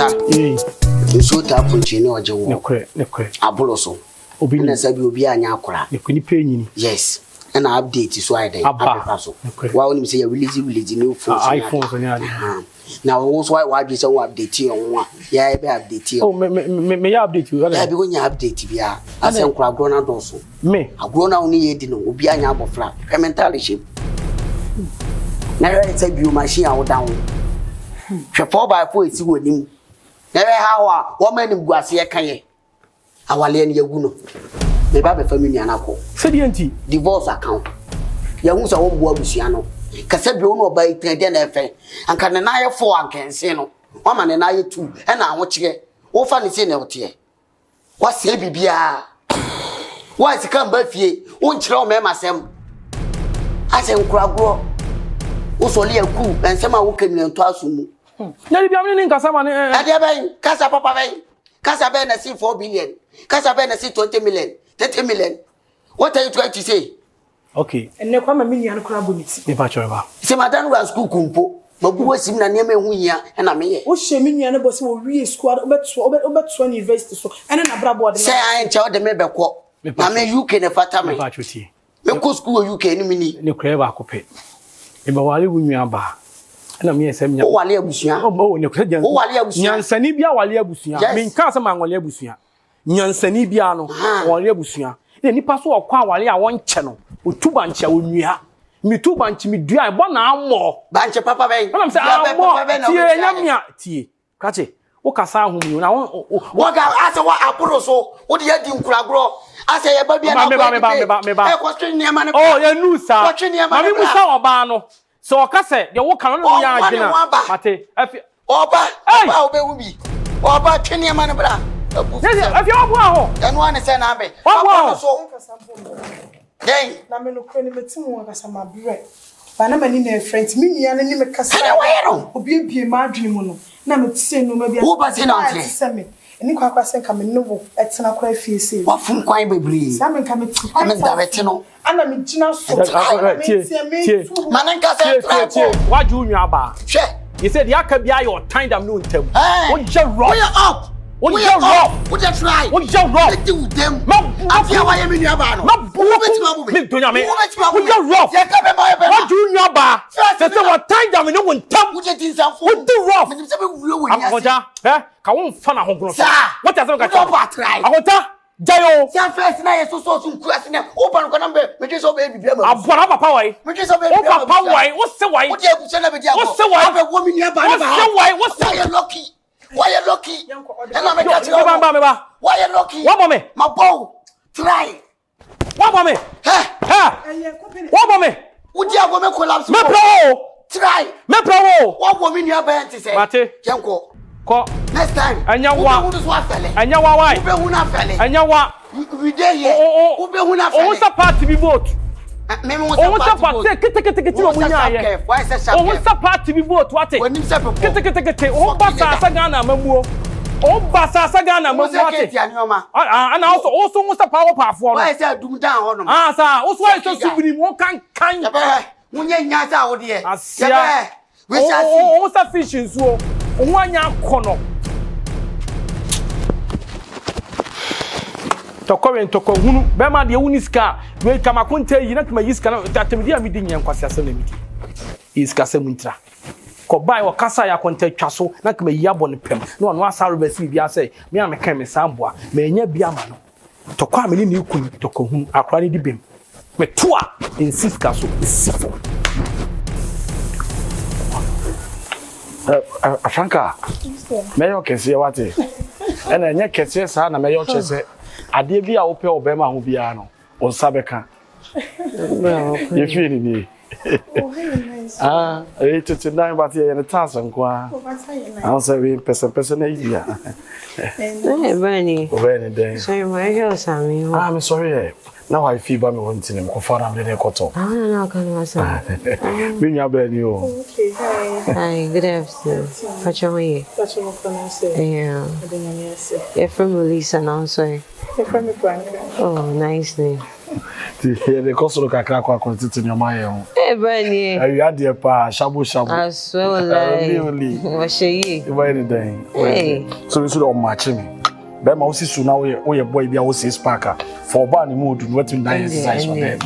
Franka. You shoot up on Chino or Joe. Aboloso. Obina said you'll be a nyakura. You couldn't pay me. Yes. And I update is why they are. Why when you say a release new phone iPhones. Now, also, why do you update you on one? Yeah, I update you. Oh, may I update you? I be going to update you. I say, I'm grown out also. Me, I grown out only 18, will be a yard of flat. A mentality. Never take you machine out down. 4x4 is with him. Never how a woman in Guasia Kaye. Our lane Yaguno. The Baba family and alcohol. Sedienti, divorce account. Yamus are all Luciano. Casabio no by Treden F. And can an eye 4 and can say no. 1 man and I 2, and I watch here. Oh, funny say no tear. What's the BBA? Why is it come back here? Won't you know, Mamma Sam? I say, Crabro. Also, Leah Cool, and some are walking in Twasum. Nelly Biamin Casaman, Adiabay, Casa Papa, Casaben, I see 4 billion. Casaben, I see 20 million, 30 million. What are you trying to say? Okay. And no come a million crabunits. The Bachelor. Say, Madame was cook kumpo, but who was in the name of Winia and I may. What's she mean? And was re squad about 20 invests. And then a brabo say I ain't child the member quo. I mean, you can a fatame. Local school, you can mini. No creva cope. Ibawali Winyamba. And I'm yes, I'm Walia Busia. Oh, no, Walia Busia, Sanibia, Walia Busia. Mean Casaman, Walia Busia. Nyan Sanibiano, Walia Busia. Then he passed or Quawalia 1 channel. With 2 bunch of Unia. Me 2 bunch me dry 1 hour more. Bunch of Papa Bay. I'm saying, tea. Catch it. What can sound whom you now? What I said, what I put so. What do you do, Cragro? I say, a baby, I question your man. Oh, you knew, sir. Watching your man. I Bano. So, I say, you walk on Mate. Oba, I'll be with me. Oba, Kenya man. If you're wow, and one is an abbey. Wow, so. Hey, Namino Cranimatum was my bread. But I'm in friends, me and any Cassandra, who be my dream. Now, say no, maybe who was in our semi. And you can't say come in novel at San Aquafi. What from quite be breeze? I'm coming to Directional. And I'm in Gina. Mananka, what do you bar? You said, Yakabia, your time, I'm no tell. What you roll up? What you rough? What you try? What you rough? Do them. I feel I am in your bar. Not what you rough? What do you bar? That's what time that we know when Tom would get in what do rough? I'm come on, fun. What does I try? I want Jayo. First night, so question. Open number, which is baby. I've got up a power. Which is a baby. What's the way? What's the way? A woman here by what's the way? Lucky. Why you lucky? And I'm a why you lucky? What mommy? My bow. Try. What mommy? What mommy? Would you have woman collapse? Me pro. Try. Me pro. What woman you have to say? Mate. Janko. Next time. And you want and you want why? And you want we there here. Oh, what's the party we vote? What's the party? What's the party we vote? What? Oh, Bassa Sagana, Mamu. Oh, Bassa Sagana, Mamu. And also what's the power path for? I said, do down on them. Ah, sir, also I saw somebody more kind. When you're not out here, I see. We shall see. What's the fishing so? One young corner. Toko hunu bema de uniska we kama kunte yi na kama yiska na tatemdi amidi nyan kwase asem na midi iska semuntra ko bai wo kasa ya konte twaso na kama yi abo ne pem na ono asaro ba si bia say me am kan me samboa me nya bia ma no toko ameni ne ikun toko hunu akra ne di bem me toa insiska so sifo Franka me yo kese wate ena nya kese sa na me yo chese ade bia wo pe obema ho bia no on sabeka you feel ni ah it's tonight but you in the task nkwa I say we person na idea Benny then so my girl Sammy I'm sorry now I feel by me wanting him ko fara me dey koto no can was me nya Benny o okay hi good afternoon pachawe yeah you're from Lisa now sorry you're from Franca. Oh, nice name. The cost of kakra kwa content in your mind. Eh, Benny. You had the pa shabu. I swear like. What she? You buy anything. Hey. So you should all match me. Bema osi su na we boy bia wo 6 packer. For ba ni mood what to nice exercise for them.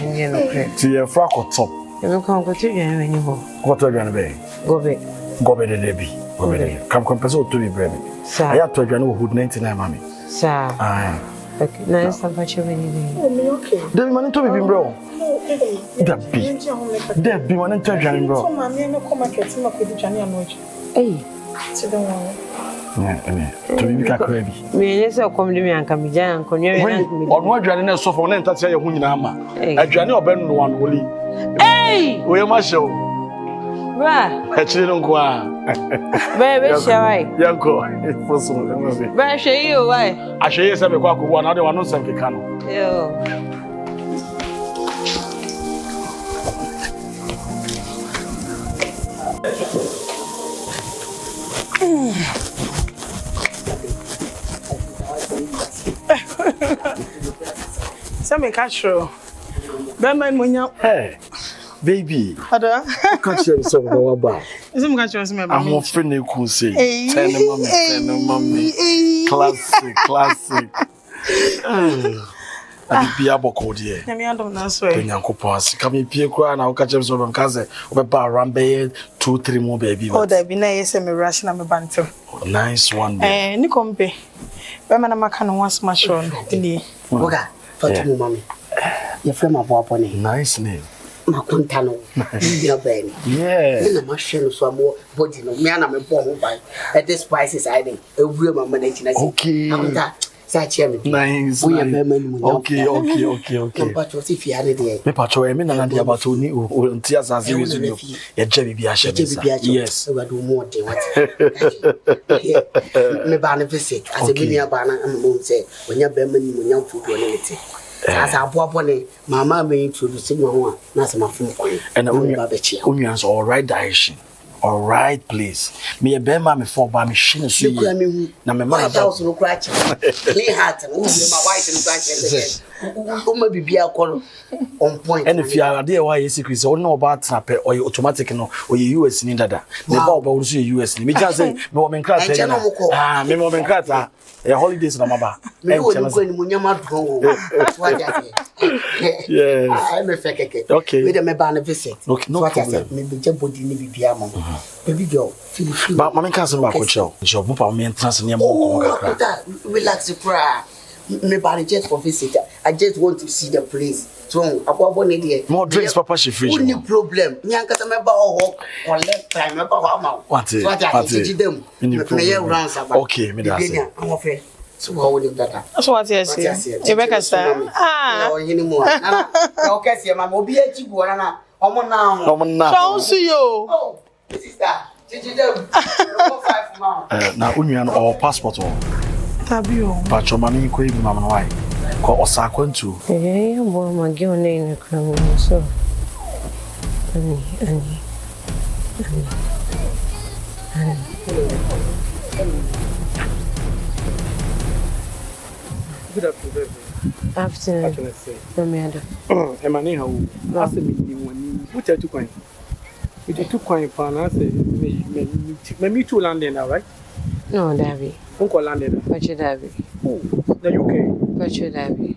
Ti e fra ko top. You come go to you when you go. What to gonna be? Go be. Go be the be. Go be. Come person to be brave. Sir. I have to gonna hood 99 mami. Sir. Ah. Okay, nice to watch you when you do. Oh, me okay. Debbie man to be bro. Debbie. Debbie man to join bro. So mama no come market ma ko di jani anoji. Hey. So don't worry. Yeah, to be kakra bi. Me nyese kom de me anka me jan anko nwe na me. Ono adwane na so for na ntase ye hu nyina ama. Adwane oben no wan oli. Hey! Oye ma show. Bra. Achire no ko a. Baby shawai. Yanko. Foso no se. Bra hwe you why? Ahwe ye se me kwa ko na de wano sem keka no. Yo. Some catch you. Bema munya. Hey. Baby. Ada. Catch you so go ba. Some catch you some ba. I'm on friend e ku say. Tell mommy. Classic. Abi bia boko de. Na me andom na so e. Nyankopon ase. Ka me pie kura na wo catch you so be nkaze. Wo be ba around be 2-3 more baby. Oh, that be na yes me rush na me bantam. Nice one. Ni kompe. Bema na maka no once ma show no. Ni. Oga, Fatu mami. Your friend my boy pony. Nice name. Makunta no. Your baby. Yeah. Na ma share no so mo body no. Me ana me bo ho bai. At this prices I think. Every mama na tina. Okay. Makunta. Say chairman. Nice. Okay. But what if you had it? Me patcho e me na dey about oni nti asase we zunyo. Ye je bibia shebe. Yes. We do more than what. Me ba na visit. As a me ba na am say when you be mani mo nyam fudu na lete. As aboabo ne mama me introduce me ho na se mafum kwan. And onyan so all right direction. All right, please. Me a bema me for ba me shine so yi. Na me ma house no crack. Clean heart and my wife no crack. O ma bibia akolo on point. And if you are there why is secret so no about trap or automatic no or US ni dada. Me ba oba wo so US ni. Me just say me wo me nkra ta. Me wo me nkra ta. Holidays na maba. Me wo ni ko ni mo nyama dro. Yes. I me fekeke. Okay. Me de me ba na visit. Okay, no problem. Me be je body ni bibia mo. Baby girl, feel. But mama can't say back with you. Your papa me entrance near more. Relax the cry. Me body just for visit. I just want to see the place. So, about there. More drinks, papa. She free. Only problem. Me and kata me ba ho or left time me ba ho ma. What is? Okay, me that's it. I'm afraid. So how would you that? So what you say? Rebecca say. No, you know. Okay, see mama obi e chi go na. Omo na. Don't see you. Oh, sister. Chidem. 5 months. Na unyan or passport or. Tabio. But your mommy ko ibi mama why? Ko osakwantu. Bo ma gi one in kram so. Ani. Good afternoon. Afternoon. No me ada. Emani how? Ase me ni woni. Wuta tu kwan. We do 2 kwan pa na say me to London now, right? No, Davi. Unko London. Pacho Davi. Oh, the UK. Pacho Davi.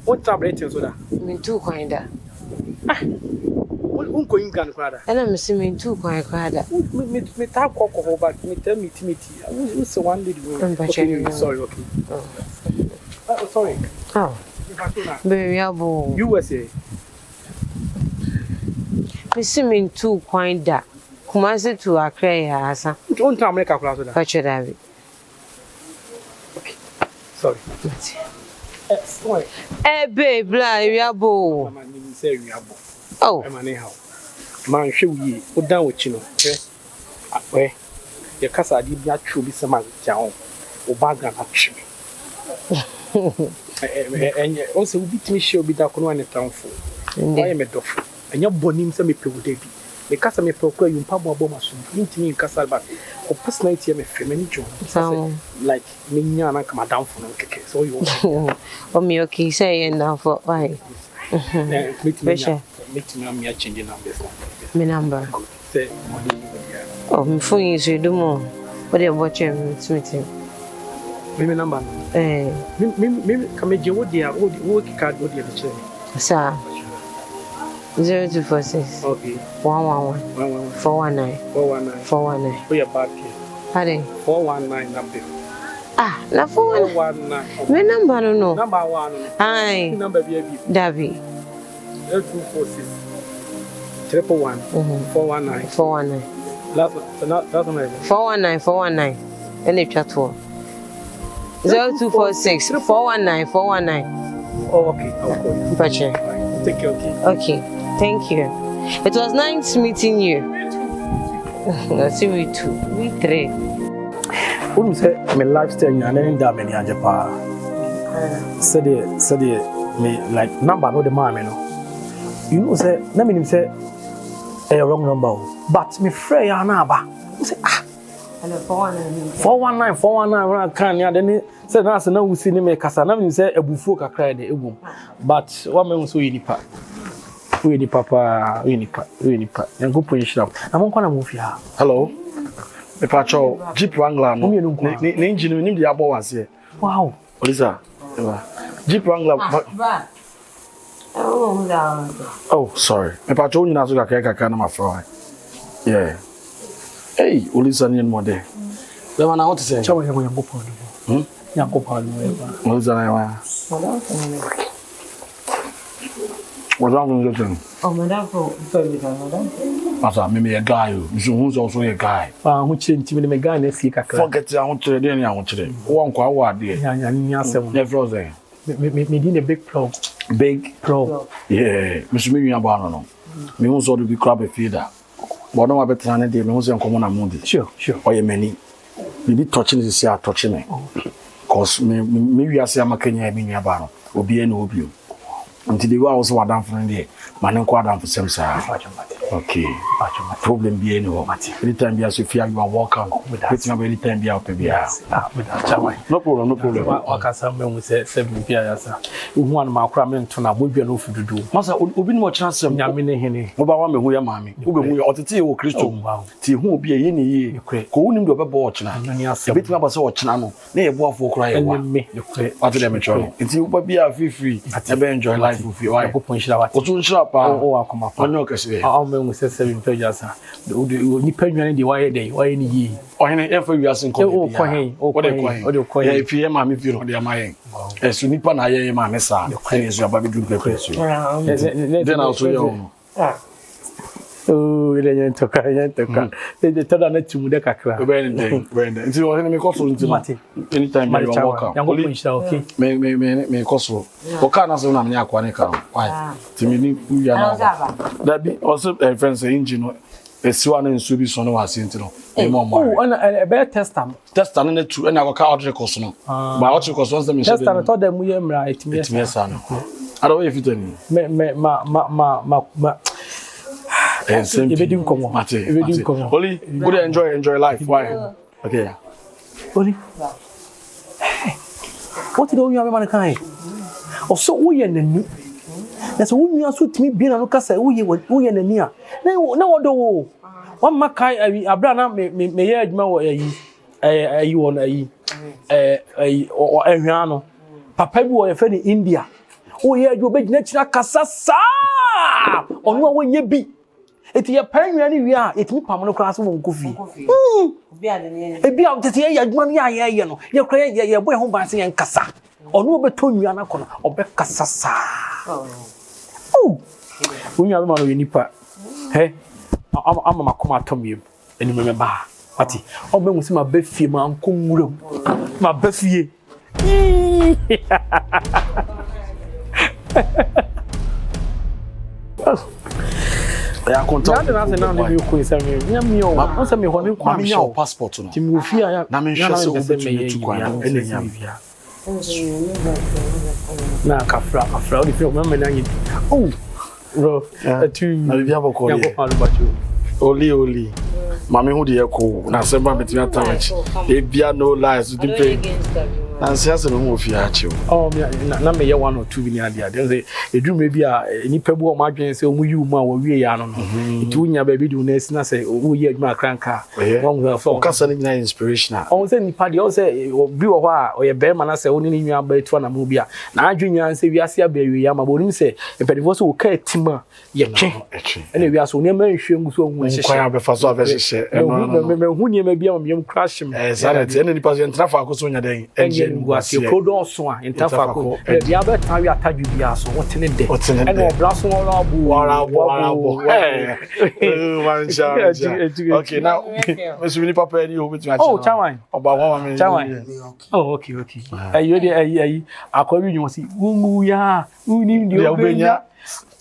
What tablet so da? Me 2 kwan da. Unko England kwada. Ana me se me 2 kwan kwada. Me ta kokko but me tell me we say one lady. Okay, sorry, okay. Oh, sorry. Oh. Baby abo. USA. Me se me 2 kwan da. Kuma se to Accra ya asa. Don't tell America class da. Pacho Davi. Okay. Sorry. Sorry. Babe, bla, we abo. Mama ni say we abo. Oh. Emani how? Man hwe wi o dan ochi no hwe ye kasa di bia twu bi sama jaon o baga na twi o se ubi timi she obi da kono ane tamfo why me dofo anya bonim se me pewu da bi me kasa me procure you pamo aboma so intimi kasa but o personality me feminine job like me nya na kama down for no keke so you o me okay say now for why make me change numbers me number say oh me phone is do more what they watch meeting me number me come je wo dia wo kika wo dia che sir 0246 okay 111 419 419 we are back here pardon 419 number na 419 me number no number 1 hi number be Davi 0246 111 419 that's 419 and it chat for 0246 419 oh okay I'll call you Pache. Take care, okay thank you it was nice meeting you I see we two we three when say my lifestyle you and that many ajapa said me like number no the man no you know say na me say a wrong number but me frey na ba say and 419 when I can ya then say na say na wusi ni me kasa na me say ebufuo kakra de egum but what me so yinipa we ni papa yango position na mo kwana mo fi ha hello me pacho Jeep Wrangler no ne engine nim de abo wase wow Olisa Jeep Wrangler oh sorry me pacho nyina so kakra na mafro yeah hey Olisa ni mo de le mana what say chawo yango pon yango pon Olisa na wa Madam Johnson. oh madam for madam Asa me a guy you who's also a guy who change me guy na fi kakra forget I want to dey na want to won kwa wa dey nya asem never frozen me din a big plug yeah me so me nwa ba no me who so do be crab feeder but no better na dey me who say nkomo na mo dey sure oye many me be touching this here touching me cause me wi ase amakanya me nwa ba no obi na obi o until they were also wadam from there man ko adam for some sir okay problem be any what anytime be as you feel you are welcome waiting about anytime be out be no problem waka sam me say 7 bia ya sa hu an ma kra me nto na bodua no fududu masa obi no chance nyame ne hene wo ba wa me hu ya maami wo be hu ya otete wo Kristo ti hu obi ye ne ye ko wonim de obeba ochina ebitima ba se ochina no na ye boafo kra ye wa ati dem tro nti wo ba bia free e be enjoy life with you why go pon shira wat o tun shira pa o akoma pa onyo kese me say 7 pages ni panwane de waye ni yi ohene e fa wiase nko o ko ya ifi e ma me fi no de ma yen esu nipa na ye ma me sa e esu aba bi dun pe esu then also yo oh ile nyen toka de tada na timu de kakra when nti ohene me koso nti anytime you are welcome yango punch okay me koso o kana so na me akwa ne ka why timi ni uya na da bi also friends engine esiwa na nsu bi so no wase nti no e mo oh ana be tester na tu na ka order course no ba order course once them tester na to dem ye mra etimi esa no ada we fitani ma ebedi nkomo Oli would enjoy life why okay Oli what do you have man also we nani na so we aso timi bi na no kasa we nani a na wodo wo wa makai abra na me ye adwuma wo ayi won ayi o ehwan no papa bi wo ye fe ni India o ye adwo be gina kira kasa sa onu a wonye bi eti ye panwa ni wi a etimi pam no kra so won kofi obi ade ne ebi a tete ye adwuma no ye no ye kra ye boy ho ba se ye nkasa onu obeto nwia na kono obe kasa sa unya ma no nipa he ama makoma atomiem eni me ba ati o be nwusi ma ba fie ma nko nwuram ma ba fie ya contact na na na mi ko isa mi nyam yo o se mi ho ni kwa mi ya passport no ti mi ofie ya na me hwe se o betu tu kwa ene nyam na kafra o di fi o ma na nyi oh bro tu na bia boko ya ko pa lo ba chu Oli. Mami who the echo. Na semba betimi atawach. E bia no lies to the na nsiase no mo fi achi oh na me ye 1 or 2 bi ni ade say edu me bi a nipa bu o ma dwen say o mu yi mu a wo wie ya no itu nya ba bi du na esi na say o yi adwuma kranka won go so o kasa ni na inspirational o say nipa de o say bi wo ho a o ye be ma na say o ni ni nwa ba etu na mu bi a na adwunwa say wi ase aba wi ya ma bo nim say empedifo so o ka etima ye twe ene wi ase o ne ma nhwe ngu so o hu hye kwa ya be fa so avehye me hu ni ma bi a me crash me exactly ene nipa so entra fa akoso nya den nguase production a intafa ko e ya be tan wi ataju bi aso wotene de ene obraso wora abu okay now Mr. Winnie Papa any hope to oh chawan oba wa me chawan oh okay ayi de ayi akwawi nyu si wumu ya uni ndi obenya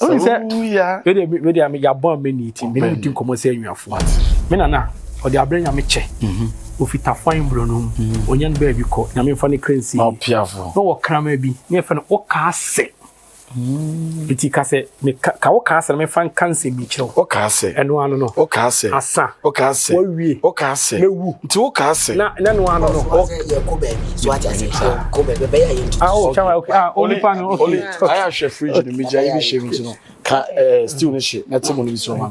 o se ya we de me ya bon me ni ti me ni ti komo se anwafo me nana o de abranya me che ofita fine bro no onyan ba bi ko na me fa ne currency no piafo no wo krama bi ne fa no o ka ase biti ka se me ka wo ka ase me fa cancer bi kiro o ka ase eno ano no o ka ase asa o ka ase wo wie o ka ase mewu nti o ka ase na no ano no o ye ko baby so ati ase ko baby be ya yin oh chawa okay only pan okay I have chef fridge in the meja even shame you know ka still no shit na timo no bi so ma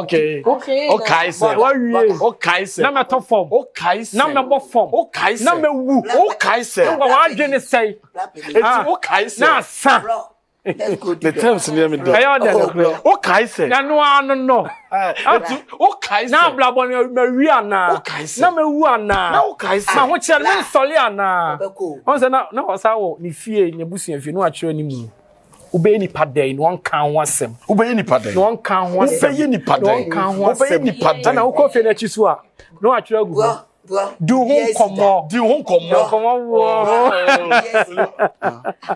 okay okay say wo wie okay say na me top form okay say na me bo form okay say na me wu okay say ngo wa dwene say eti okay say na sa the terms near me do ayo de okay say na no ano no okay say na blabo na wi ana na me wu ana na okay say ma ho che le sole ana on se na wasa wo ni fie ni busuan fie no a kire ni mu ube ni padai no anka ho asem ube ni padai no anka ho asem ube ni padai no anka ho asem ube ni padai na wo ko fie na chi so a no a kire gu du ho komo wo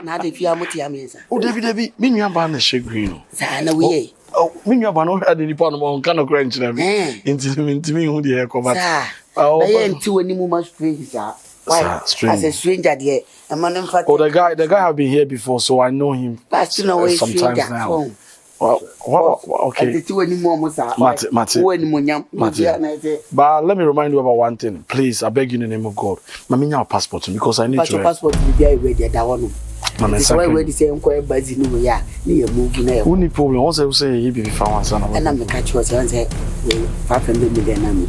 na de fia muti ameza o David me nua ba na she green no sa na we oh me nua ba no hwa de nipa no mo nka no crunch na me intimi hu de e ko ba na ye nti woni mu ma strange sa why as a stranger there a man in fact oh the guy have been here before so I know him sometimes now well, okay Mate. But let me remind you about one thing please I beg you in the name of God mama nya passport because I need your passport to be ready that one that's why we say enquire bazi no we are near move na only problem once you say he be found son and I'm catch what you say 500 million na me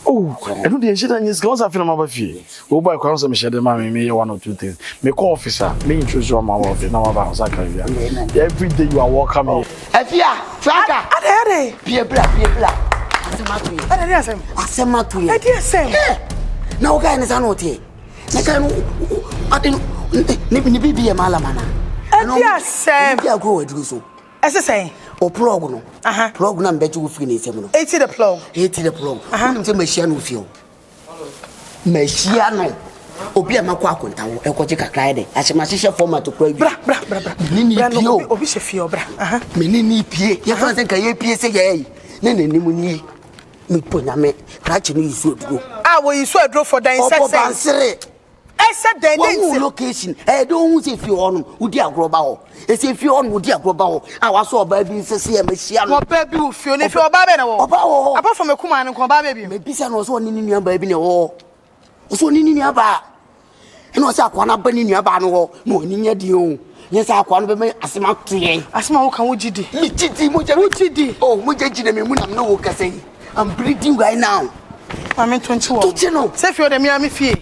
oh I don't dey shit and is cause I feel my fee we buy kwa so me share them me 1 or 2 things me call officer me introduce you my office now about Zakaria every day you are welcome here afia faka ade pie bla asematu ye na o ga ni sanu tie na ka no ade ni bibi e mala mana ade asem ya go wadru so ese say o plug no plug na mbeji wo firi ni sem no 80 the plug nim se machine no fio machine no obi amako akonta wo ekoje kakra de achema hye format kura bi bra ni pio obi hye fio bra ni pie ye fa se ka ye pie se ye na nanim ni mi ponya me krachi no isu oduro wo isu oduro for dan say ese den ni location do hu se fie honum udi agroba ho ese fie honum udi agroba ho waso oba bi nsese e machia no oba bi u fie ni fie oba be na wo oba ho apart from ekuma no ko oba be bi me bisa no so ni nua ba bi ne wo so ni nua ba eno se akwa na ba ni nua ba no wo no ni nya di o nya se akwa no be me asema toyen asema wo kan wo gidi mi gidi mo gidi oh mo gidi na me mu na no wo kase I'm breathing right now Mami 21 se fio de mi ami fie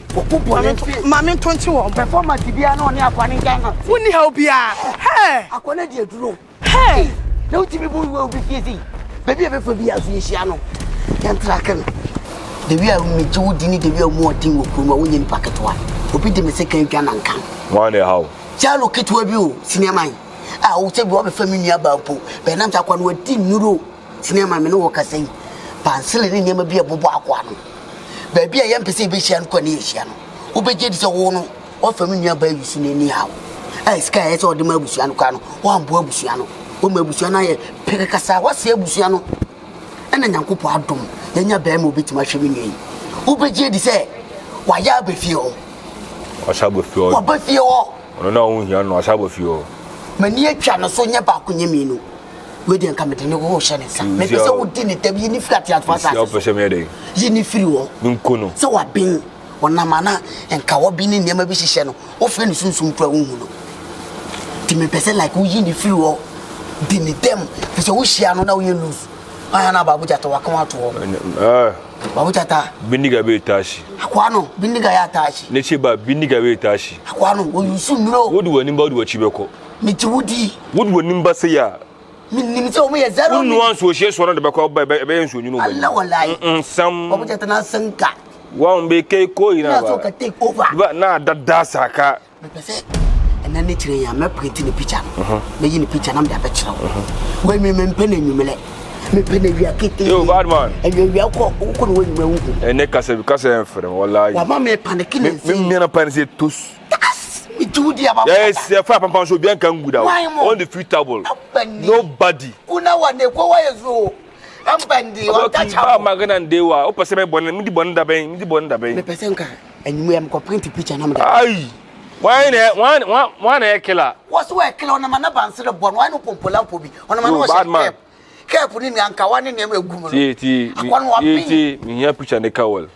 Mami 21 performance bia na oni akwa ni Ghana woni ha obia akwa na di aduro na uti bi bu we obi fie si baby e be fo bia so yehia no yan tracken de bia mi ju di ni de bia mu odin wo kuma wonye ni paketwa obi de me se kan Ghana nkan why the how jalo ketwa bi o sinema wo se bi wo be family aba po be na mta kwa no adi nuro sinema me no wo kasai pansele ni nyema bia bobo akwa no ba bia ye mpese be hia no kwa ne hia no wo be gedi se wo no wo family aba yusu ne ni hawo sky e se o de ma busu ano kwa no wo ambo abusu ano wo ma busu ano ye pere kasa wo se abusu ano ena nyankopo adom ye nya ba ma obetima hwe menyi wo be gedi se wa ya be fie o wa sha be fie o wa be fie o ono na wo hia no wa sha be fie o mani atwa no so nya ba konye mi no we dey come dey go share sa me pese wo di ni tabi ni flat ya fasa ya pese me dey yi ni free wo nkono se wa bin wonamana enka wo bi ni niam bi hihye no wo fe ni sunsun pra wo hu no ti me pese like wo yi ni free wo di ni dem pese wo hia no na wo ye lose aya na babu jata wa kan wato babu jata bindiga be tashi akwa no bindiga ya tashi ne che ba bindiga be tashi akwa no wo yusu nro wodu wani ba wodu wachi beko mi ti wudi wodu wani ba se ya mi ti o me zero wonu an so hye so na de beko ba enso nyunu ba Allah wallahi sam babu jata na sanka wa mbe kai ko ina ba so ka take over ba na dadda saka me pese ena ne tire ya me print ni picture me yi ni picture na me da picture we me mpene nyumele me pene wi akete yo bad man wi akọ ko no wenu mewu ene kase enfere wallahi wa ma me panic ni me na panic tous me tudi aba yes ya fa pampan so bien kan guda on the futable nobody una wa ne ko wa yezo ambandi wa tacha ba magana ndewa o pese me bonne mi di bonne da ben me pese nka enyu em ko print picture na me da ai why na killer what's why killer ona mana bansere bon why no pompola pobi ona mana wa kepu ni anka wani ni egu mu ti mi ya picture ne kawal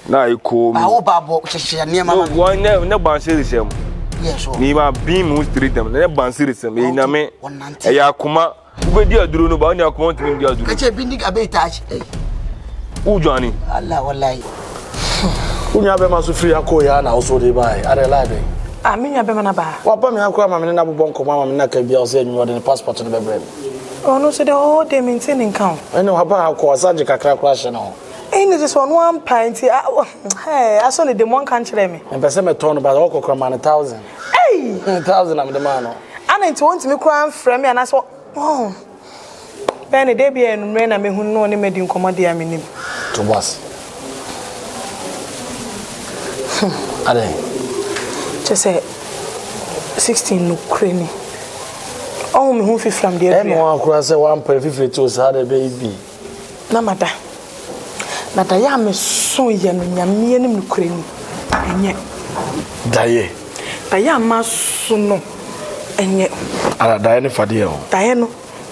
na iko ba wo babo hihye ne mama no ne bansere sem yes ni ma bi mu street dem ne bansere sem e na me e ya kuma ubedi aduro no ba ni akuma ntimi di aduro kache bindiga be touch ujani Allah wallahi unya be maso free akoya na also dey buy are live Aminya be mana ba. Wa pa me akwa ma me na bobon ko ma me na ka bia o se enyu de passport no be brem. Oh no, so the whole day maintaining count. Ene wa ba akwa saje kakra crash no. Ain't just one pint. Hey, I saw the one can't tell me. En pese me ton ba o kokra man 1000. Hey, 1000 am the man no. And it want me cry frame me and I saw oh. Ben dey be en me na me hu no ne medi nkomo dey am nim. To boss. Ade. Just say 16 no crane. Oh me hu fi from there. E mo akura say one per 52 so ade baby. Na mada. Nada ya me so ye no nyame nim no crane. Enye. Daye. Daye ma so no. Enye. Ara daye ne fade e ho. Daye no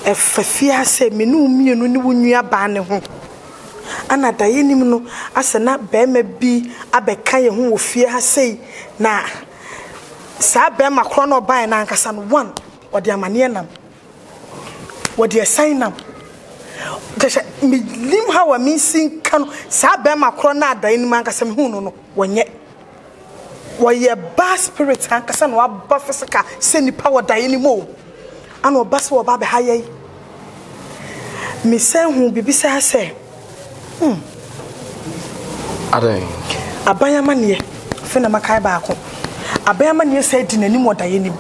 e fafia se me no mienu ne wonua ba ne ho. Ana daye nim no asena be ma bi abeka ye ho wo fie ha sei na sa be ma kro no ban na ankasa no one odi amane nam wodi assign nam gasha me lim ha wa mi sin kan sa be ma kro na daye nim ankasa me hu no wonye woye ba spirit ankasa no aba physical se nipa wo daye nim o ana oba se wo ba be ha ye me se hu bibisa se Ade. Abayama ne fena makai ba ko. Abayama ne say di nanim odaye nim.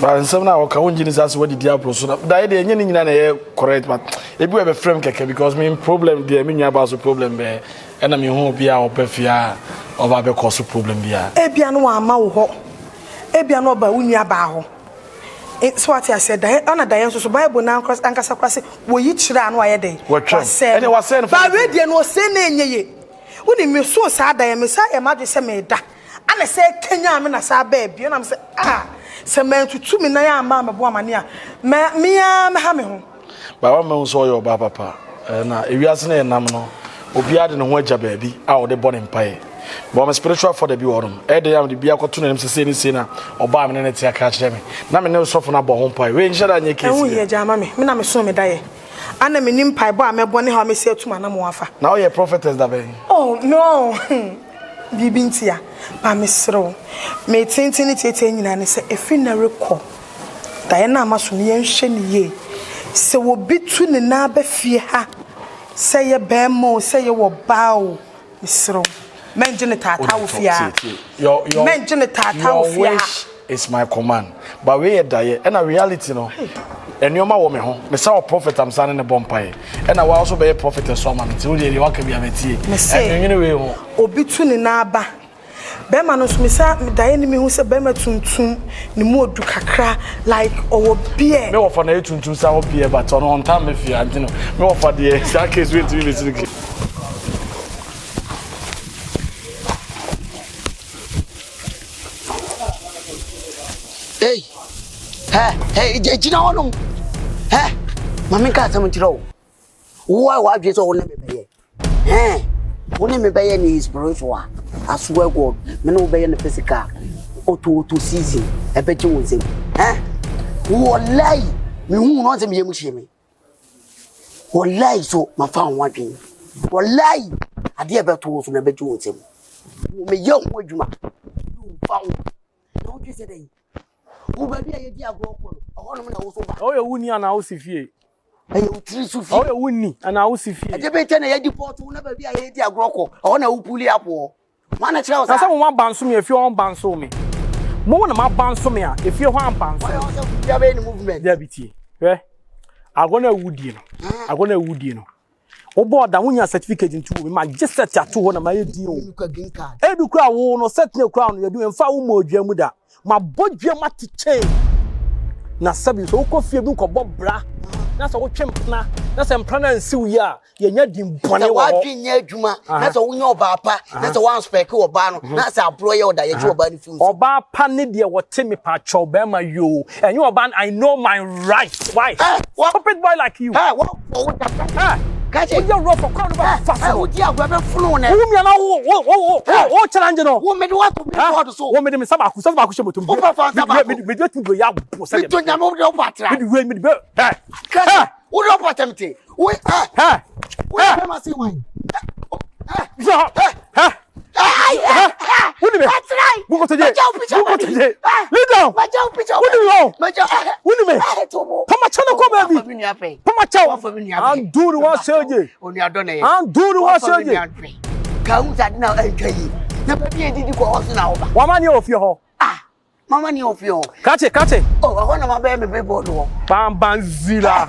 Ba nsem na woka wonji ni sase wodi dia pro so na. Daye de enye ni nyina na ye correct but e bi we be frame keke because me problem there me nwa ba so problem be e na me hu bia opafia oba be cause problem bia. E bia no wa ma wo ho. E bia no ba wunua ba ho. So what I said that on a day so Bible now cross ankasa kwase wo yi kira no aye den ene wa say no ba we dey no say na enye woni me so sa dan me sa e ma de se me da ana say Kenya me na sa ba bi na me say se me tutu me na ya ma me bo amane a me ya me ha me ho ba wa me so yo ba papa na ewiase na enam no obi ade ne ho agya ba bi a wo de bɔ ne mpae but my spiritual for the be worum e dey am the bia kwato na se ni se na oba me ne te aka kire me na me ne so fo na bɔ ho mpae we nhira anye case e hu ye jama me na me so me da ye ana me nim mpae bɔ a me bɔ ne ha me se atuma na mo afa na o ye prophetess da be oh no bibintia ba me sro me tintini tete nyina ne se efi na rekɔ da ye na amaso ne yenhwe ne ye se wo bitu ne na ba fie ha se ye ba mo se ye wo ba o sro menjene tata wo fia your menjene tata wo fia is my command but we ye die and a reality no enioma wo me ho me say prophet am sane ne bompae and I also be a prophet so man ti wo dey waka bia metie enwene we ho obitu ne na aba be ma no so me say die ne me hu se be ma tuntum ne mu odu kakra like owo bie me wo for na tuntum sa wo bie but on time me fia antino me wo for the that case we to be me hey, jina wonu. Mami ka sam chiro. Wa dwe so wo ne me beye. Wo ne me beye ni spiritual. I swear God, me no beye ne physical. Auto season. E be ji won sem. Wallahi, me hu no sem ye mu hie me. Wallahi so ma fa ho adwen. Wallahi, ade e be to so na be ji won sem. Me ye ho adwuma. Fa ho. No ji se dey. Wo ba bia ye di agro ko. Ohono me na wo so ba. O ye wuni ana wo sifie. Aye utiri sufi. O ye wuni ana wo sifie. Ade be tena ye di port na ba bia ye di agro ko. Ohono wo puli apo. Mana kira o sa. Na say mo banso me afie on banso me. Mo na ma banso me a afie ho ambanso. Why also bia be ni movement. There bitie. Agona wudi no. Agona wudi no. Obo da wunya certificate ntu me ma just set ato ho na ma ye di o. Edu kra wo no set ne kra no ye du emfa wo mo odwa mu da. Ma bodwa mate chain. Na sabi so ko fie bi ko bobra. Na so wo twempna. Na se mpra na nsiw ya ye nya di mbone wo. Wa dwenya adwuma. Na so wo nya oba pa. Na so wan spec oba no. Na se abro ye oda ye chi oba ni fi. Oba pa ne de wote me pa cho be ma yo. And you oba I know my rights. Why? Stupid boy like you. What? Catch it. You rough for crowd fast. Wo di agwa be funu ne. Wo mi na wo challenge no. Wo me do what to be for so. Wo me de me sabaku shemotum. Wo fa sabaku. Me do tu go ya bo say. Me to nya mo de opatra. Me be. Catch. Wo do opatemte. We we ma say why. What do you mean? That's right. Who got to jail? Who got to jail? Lay down. What do you know? What do you mean? Pama chana ko baby. Pama chow. I'm doing what surgery. Oni adone. I'm doing what surgery. Ka unza na enkai. Na baby edidi ko house na oba. Wa mani of your mama ni of your. Catch it. Oh, I want to be me be bodo. Bam banzila.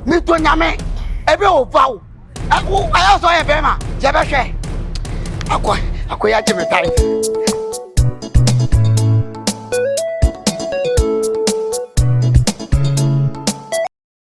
Me to nyame. Ebe o bawo. I also e be ma. Je be hwe. Akwa ya je me tai.